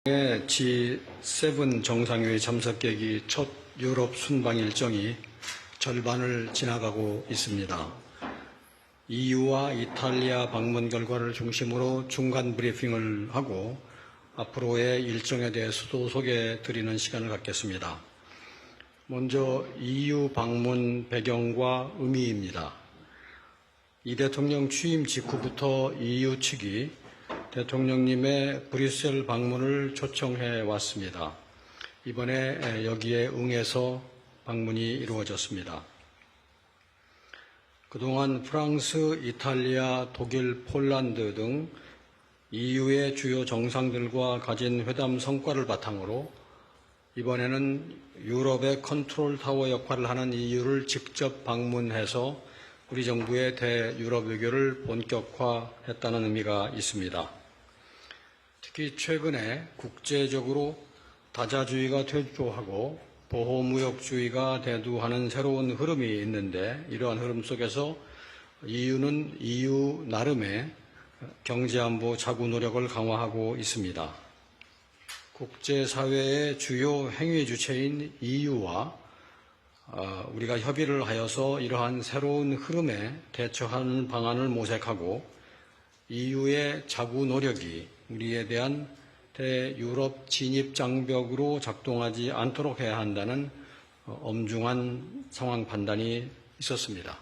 G7 정상회의 참석객이 첫 유럽 순방 일정이 절반을 지나가고 있습니다. EU와 이탈리아 방문 결과를 중심으로 중간 브리핑을 하고 앞으로의 일정에 대해서도 소개해 드리는 시간을 갖겠습니다. 먼저 EU 방문 배경과 의미입니다. 이 대통령 취임 직후부터 EU 측이 대통령님의 브뤼셀 방문을 초청해 왔습니다. 이번에 여기에 응해서 방문이 이루어졌습니다. 그동안 프랑스, 이탈리아, 독일, 폴란드 등 EU의 주요 정상들과 가진 회담 성과를 바탕으로 이번에는 유럽의 컨트롤 타워 역할을 하는 EU를 직접 방문해서 우리 정부의 대유럽 외교를 본격화했다는 의미가 있습니다. 특히 최근에 국제적으로 다자주의가 퇴조하고 보호무역주의가 대두하는 새로운 흐름이 있는데 이러한 흐름 속에서 EU는 EU 나름의 경제안보 자구 노력을 강화하고 있습니다. 국제사회의 주요 행위 주체인 EU와 우리가 협의를 하여서 이러한 새로운 흐름에 대처하는 방안을 모색하고 EU의 자구 노력이 우리에 대한 대유럽 진입 장벽으로 작동하지 않도록 해야 한다는 엄중한 상황 판단이 있었습니다.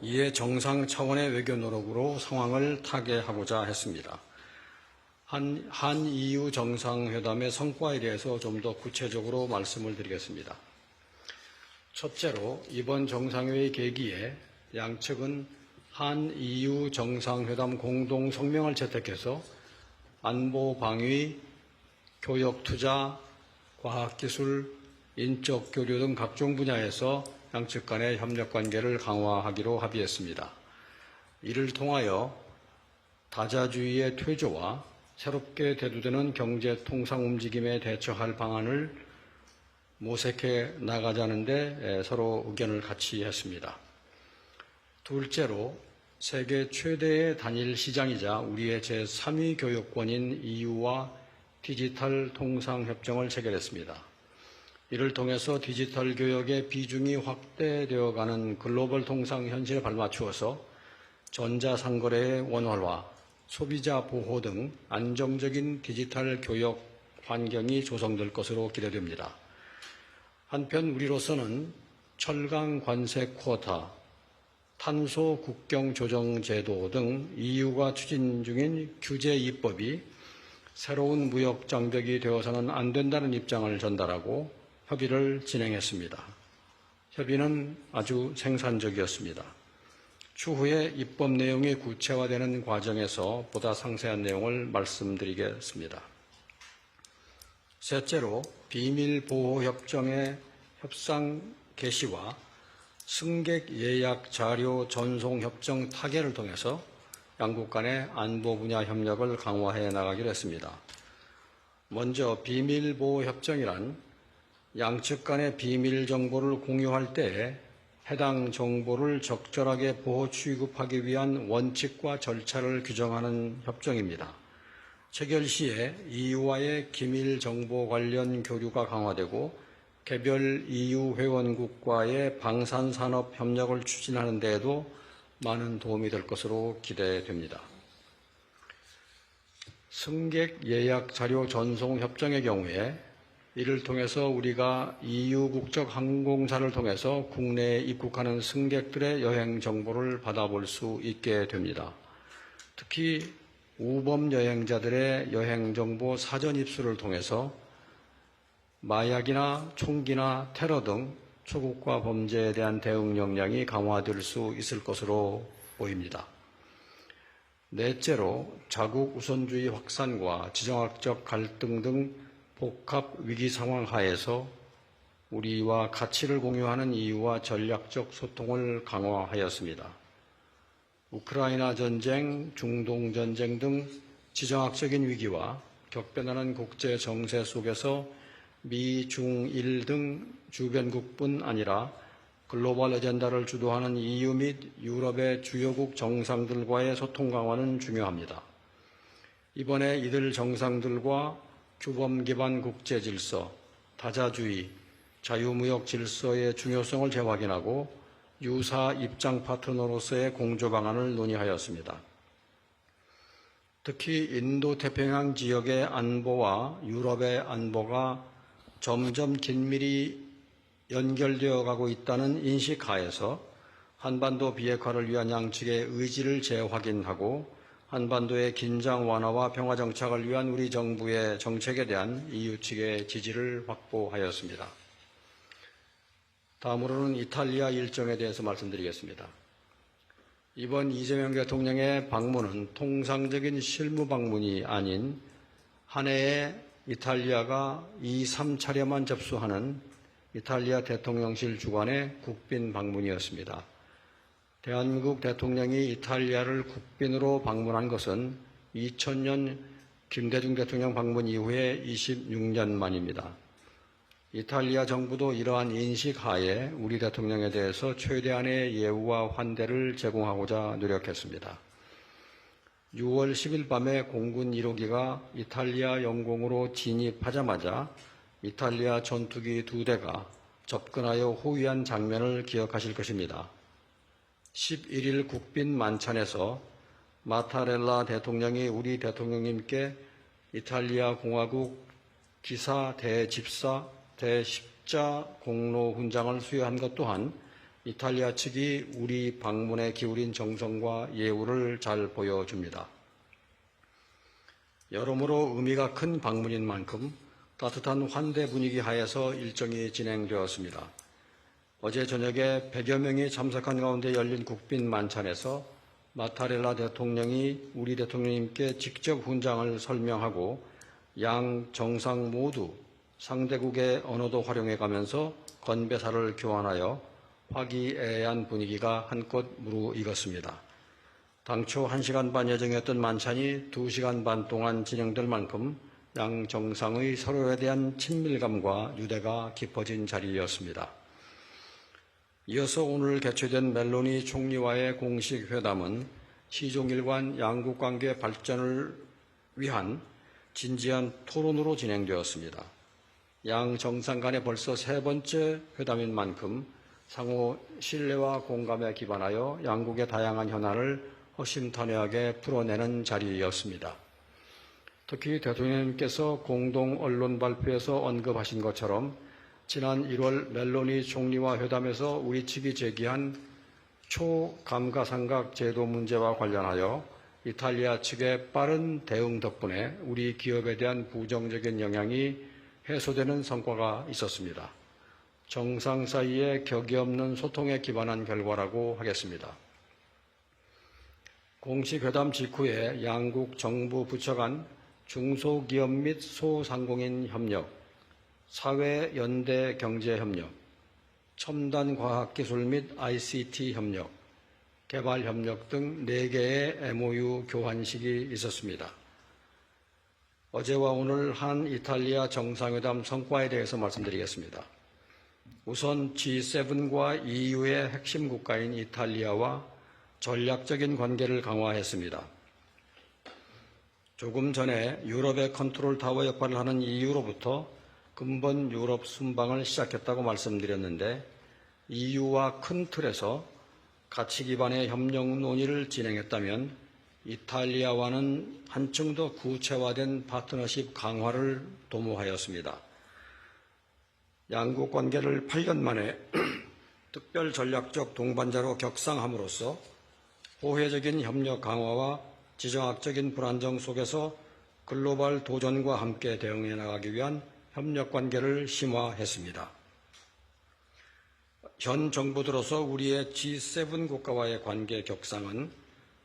이에 정상 차원의 외교 노력으로 상황을 타개하고자 했습니다. 한 EU 정상회담의 성과에 대해서 좀 더 구체적으로 말씀을 드리겠습니다. 첫째로 이번 정상회의 계기에 양측은 한 EU 정상회담 공동 성명을 채택해서 안보 방위, 교역 투자, 과학기술, 인적 교류 등 각종 분야에서 양측 간의 협력 관계를 강화하기로 합의했습니다. 이를 통하여 다자주의의 퇴조와 새롭게 대두되는 경제 통상 움직임에 대처할 방안을 모색해 나가자는데 서로 의견을 같이 했습니다. 둘째로 세계 최대의 단일 시장이자 우리의 제3위 교역권인 EU와 디지털 통상 협정을 체결했습니다. 이를 통해서 디지털 교역의 비중이 확대되어가는 글로벌 통상 현실에 발맞추어서 전자상거래의 원활화, 소비자 보호 등 안정적인 디지털 교역 환경이 조성될 것으로 기대됩니다. 한편 우리로서는 철강 관세 쿼ota, 탄소 국경 조정 제도 등 EU가 추진 중인 규제 입법이 새로운 무역 장벽이 되어서는 안 된다는 입장을 전달하고 협의를 진행했습니다. 협의는 아주 생산적이었습니다. 추후에 입법 내용이 구체화되는 과정에서 보다 상세한 내용을 말씀드리겠습니다. 셋째로 비밀보호협정의 협상 개시와 승객 예약 자료 전송 협정 타결을 통해서 양국 간의 안보 분야 협력을 강화해 나가기로 했습니다. 먼저 비밀보호협정이란 양측 간의 비밀 정보를 공유할 때 해당 정보를 적절하게 보호 취급하기 위한 원칙과 절차를 규정하는 협정입니다. 체결 시에 EU와의 기밀 정보 관련 교류가 강화되고 개별 EU 회원국과의 방산산업 협력을 추진하는 데에도 많은 도움이 될 것으로 기대됩니다. 승객 예약 자료 전송 협정의 경우에 이를 통해서 우리가 EU 국적 항공사를 통해서 국내에 입국하는 승객들의 여행 정보를 받아볼 수 있게 됩니다. 특히 우범 여행자들의 여행 정보 사전 입수를 통해서 마약이나 총기나 테러 등 초국가 범죄에 대한 대응 역량이 강화될 수 있을 것으로 보입니다. 넷째로 자국 우선주의 확산과 지정학적 갈등 등 복합 위기 상황 하에서 우리와 가치를 공유하는 EU와 전략적 소통을 강화하였습니다. 우크라이나 전쟁, 중동 전쟁 등 지정학적인 위기와 격변하는 국제 정세 속에서 미, 중, 일 등 주변국뿐 아니라 글로벌 어젠다를 주도하는 EU 및 유럽의 주요국 정상들과의 소통 강화는 중요합니다. 이번에 이들 정상들과 규범 기반 국제 질서, 다자주의, 자유무역 질서의 중요성을 재확인하고 유사 입장 파트너로서의 공조 방안을 논의하였습니다. 특히 인도태평양 지역의 안보와 유럽의 안보가 점점 긴밀히 연결되어 가고 있다는 인식하에서 한반도 비핵화를 위한 양측의 의지를 재확인하고 한반도의 긴장 완화와 평화 정착을 위한 우리 정부의 정책에 대한 EU 측의 지지를 확보하였습니다. 다음으로는 이탈리아 일정에 대해서 말씀드리겠습니다. 이번 이재명 대통령의 방문은 통상적인 실무 방문이 아닌 한 해에 이탈리아가 2, 3차례만 접수하는 이탈리아 대통령실 주관의 국빈 방문이었습니다. 대한민국 대통령이 이탈리아를 국빈으로 방문한 것은 2000년 김대중 대통령 방문 이후에 26년 만입니다. 이탈리아 정부도 이러한 인식하에 우리 대통령에 대해서 최대한의 예우와 환대를 제공하고자 노력했습니다. 6월 10일 밤에 공군 1호기가 이탈리아 영공으로 진입하자마자 이탈리아 전투기 2대가 접근하여 호위한 장면을 기억하실 것입니다. 11일 국빈 만찬에서 마타렐라 대통령이 우리 대통령님께 이탈리아 공화국 기사 대집사 대십자 공로 훈장을 수여한 것 또한 이탈리아 측이 우리 방문에 기울인 정성과 예우를 잘 보여줍니다. 여러모로 의미가 큰 방문인 만큼 따뜻한 환대 분위기 하에서 일정이 진행되었습니다. 어제 저녁에 100여 명이 참석한 가운데 열린 국빈 만찬에서 마타렐라 대통령이 우리 대통령님께 직접 훈장을 설명하고 양 정상 모두 상대국의 언어도 활용해 가면서 건배사를 교환하여 화기애애한 분위기가 한껏 무르익었습니다. 당초 1시간 반 예정이었던 만찬이 2시간 반 동안 진행될 만큼 양 정상의 서로에 대한 친밀감과 유대가 깊어진 자리였습니다. 이어서 오늘 개최된 멜로니 총리와의 공식 회담은 시종일관 양국 관계 발전을 위한 진지한 토론으로 진행되었습니다. 양 정상 간에 벌써 3번째 회담인 만큼 상호 신뢰와 공감에 기반하여 양국의 다양한 현안을 허심탄회하게 풀어내는 자리였습니다. 특히 대통령님께서 공동 언론 발표에서 언급하신 것처럼 지난 1월 멜로니 총리와 회담에서 우리 측이 제기한 초감가상각 제도 문제와 관련하여 이탈리아 측의 빠른 대응 덕분에 우리 기업에 대한 부정적인 영향이 해소되는 성과가 있었습니다. 정상 사이의 격이 없는 소통에 기반한 결과라고 하겠습니다. 공식 회담 직후에 양국 정부 부처 간 중소기업 및 소상공인 협력, 사회연대 경제협력, 첨단과학기술 및 ICT 협력, 개발협력 등 4개의 MOU 교환식이 있었습니다. 어제와 오늘 한 이탈리아 정상회담 성과에 대해서 말씀드리겠습니다. 우선 G7과 EU의 핵심 국가인 이탈리아와 전략적인 관계를 강화했습니다. 조금 전에 유럽의 컨트롤 타워 역할을 하는 EU로부터 근본 유럽 순방을 시작했다고 말씀드렸는데 EU와 큰 틀에서 가치 기반의 협력 논의를 진행했다면 이탈리아와는 한층 더 구체화된 파트너십 강화를 도모하였습니다. 양국 관계를 8년 만에 특별 전략적 동반자로 격상함으로써 호혜적인 협력 강화와 지정학적인 불안정 속에서 글로벌 도전과 함께 대응해 나가기 위한 협력 관계를 심화했습니다. 현 정부 들어서 우리의 G7 국가와의 관계 격상은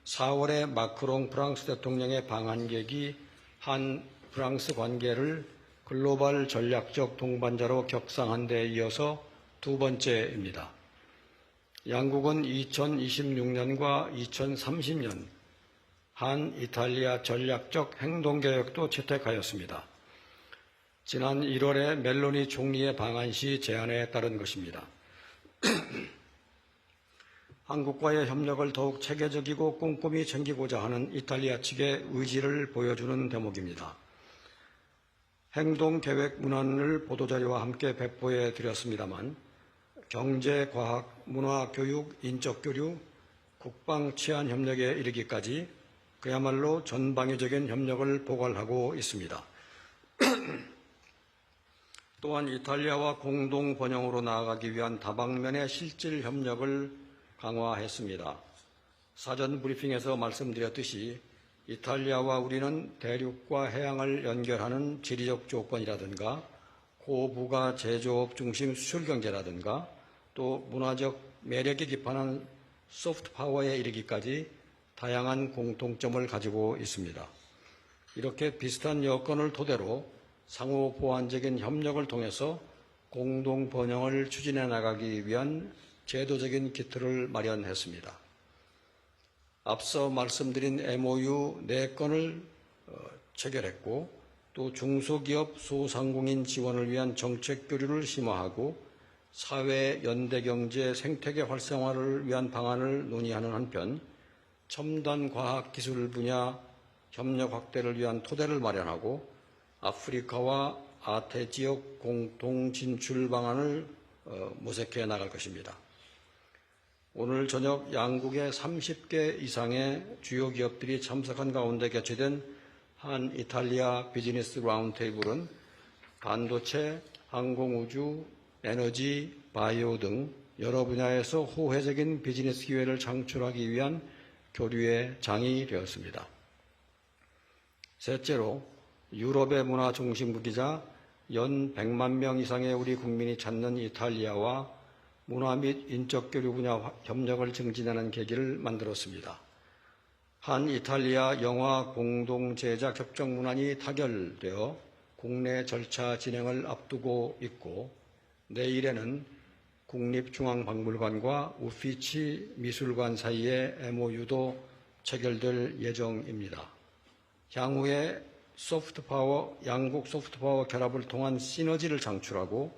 4월에 마크롱 프랑스 대통령의 방한객이 한 프랑스 관계를 글로벌 전략적 동반자로 격상한 데 이어서 2번째입니다. 양국은 2026년과 2030년 한 이탈리아 전략적 행동계획도 채택하였습니다. 지난 1월에 멜로니 총리의 방한 시 제안에 따른 것입니다. 한국과의 협력을 더욱 체계적이고 꼼꼼히 챙기고자 하는 이탈리아 측의 의지를 보여주는 대목입니다. 행동계획 문안을 보도자료와 함께 배포해 드렸습니다만 경제, 과학, 문화, 교육, 인적 교류, 국방, 치안 협력에 이르기까지 그야말로 전방위적인 협력을 포괄하고 있습니다. 또한 이탈리아와 공동 번영으로 나아가기 위한 다방면의 실질 협력을 강화했습니다. 사전 브리핑에서 말씀드렸듯이 이탈리아와 우리는 대륙과 해양을 연결하는 지리적 조건이라든가 고부가 제조업 중심 수출 경제라든가 또 문화적 매력이 기반한 소프트 파워에 이르기까지 다양한 공통점을 가지고 있습니다. 이렇게 비슷한 여건을 토대로 상호 보완적인 협력을 통해서 공동 번영을 추진해 나가기 위한 제도적인 기틀을 마련했습니다. 앞서 말씀드린 MOU 4건을 체결했고 또 중소기업 소상공인 지원을 위한 정책 교류를 심화하고 사회 연대경제 생태계 활성화를 위한 방안을 논의하는 한편 첨단 과학 기술 분야 협력 확대를 위한 토대를 마련하고 아프리카와 아태 지역 공동 진출 방안을 모색해 나갈 것입니다. 오늘 저녁 양국의 30개 이상의 주요 기업들이 참석한 가운데 개최된 한 이탈리아 비즈니스 라운드테이블은 반도체, 항공우주, 에너지, 바이오 등 여러 분야에서 호혜적인 비즈니스 기회를 창출하기 위한 교류의 장이 되었습니다. 셋째로 유럽의 문화 중심국이자 연 100만 명 이상의 우리 국민이 찾는 이탈리아와 문화 및 인적 교류 분야 협력을 증진하는 계기를 만들었습니다. 한 이탈리아 영화 공동 제작 협정 문안이 타결되어 국내 절차 진행을 앞두고 있고 내일에는 국립중앙박물관과 우피치 미술관 사이의 MOU도 체결될 예정입니다. 향후에 양국 소프트파워 결합을 통한 시너지를 창출하고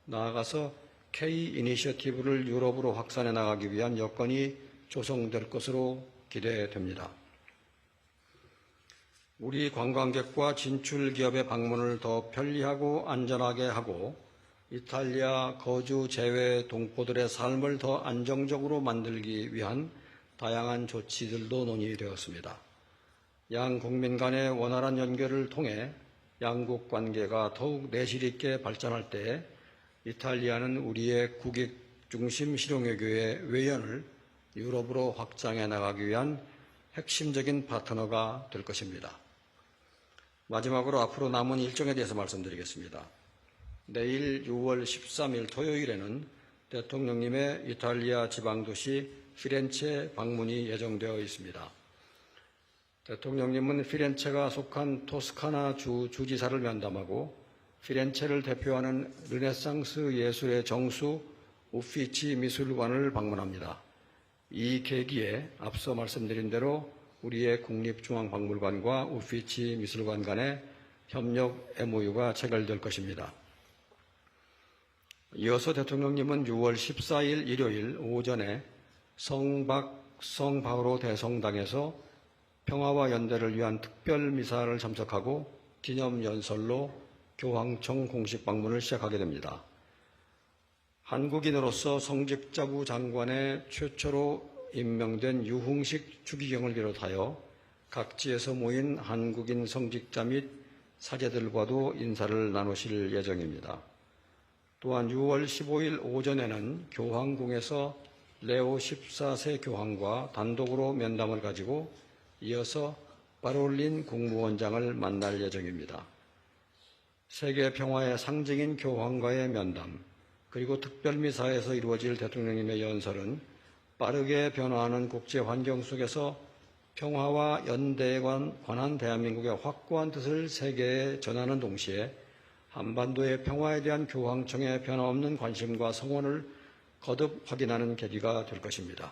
나아가서 K 이니셔티브를 유럽으로 확산해 나가기 위한 여건이 조성될 것으로 기대됩니다. 우리 관광객과 진출 기업의 방문을 더 편리하고 안전하게 하고 이탈리아 거주 재외 동포들의 삶을 더 안정적으로 만들기 위한 다양한 조치들도 논의되었습니다. 양 국민 간의 원활한 연결을 통해 양국 관계가 더욱 내실 있게 발전할 때 이탈리아는 우리의 국익 중심 실용외교의 외연을 유럽으로 확장해 나가기 위한 핵심적인 파트너가 될 것입니다. 마지막으로 앞으로 남은 일정에 대해서 말씀드리겠습니다. 내일 6월 13일 토요일에는 대통령님의 이탈리아 지방도시 피렌체 방문이 예정되어 있습니다. 대통령님은 피렌체가 속한 토스카나 주 주지사를 면담하고 피렌체를 대표하는 르네상스 예술의 정수 우피치 미술관을 방문합니다. 이 계기에 앞서 말씀드린 대로 우리의 국립중앙박물관과 우피치 미술관 간의 협력 MOU가 체결될 것입니다. 이어서 대통령님은 6월 14일 일요일 오전에 성바오로 대성당에서 평화와 연대를 위한 특별 미사를 참석하고 기념연설로 교황청 공식 방문을 시작하게 됩니다. 한국인으로서 성직자부 장관의 최초로 임명된 유흥식 추기경을 비롯하여 각지에서 모인 한국인 성직자 및 사제들과도 인사를 나누실 예정입니다. 또한 6월 15일 오전에는 교황궁에서 레오 14세 교황과 단독으로 면담을 가지고 이어서 파롤린 국무원장을 만날 예정입니다. 세계 평화의 상징인 교황과의 면담, 그리고 특별미사에서 이루어질 대통령님의 연설은 빠르게 변화하는 국제 환경 속에서 평화와 연대에 관한 대한민국의 확고한 뜻을 세계에 전하는 동시에 한반도의 평화에 대한 교황청의 변함없는 관심과 성원을 거듭 확인하는 계기가 될 것입니다.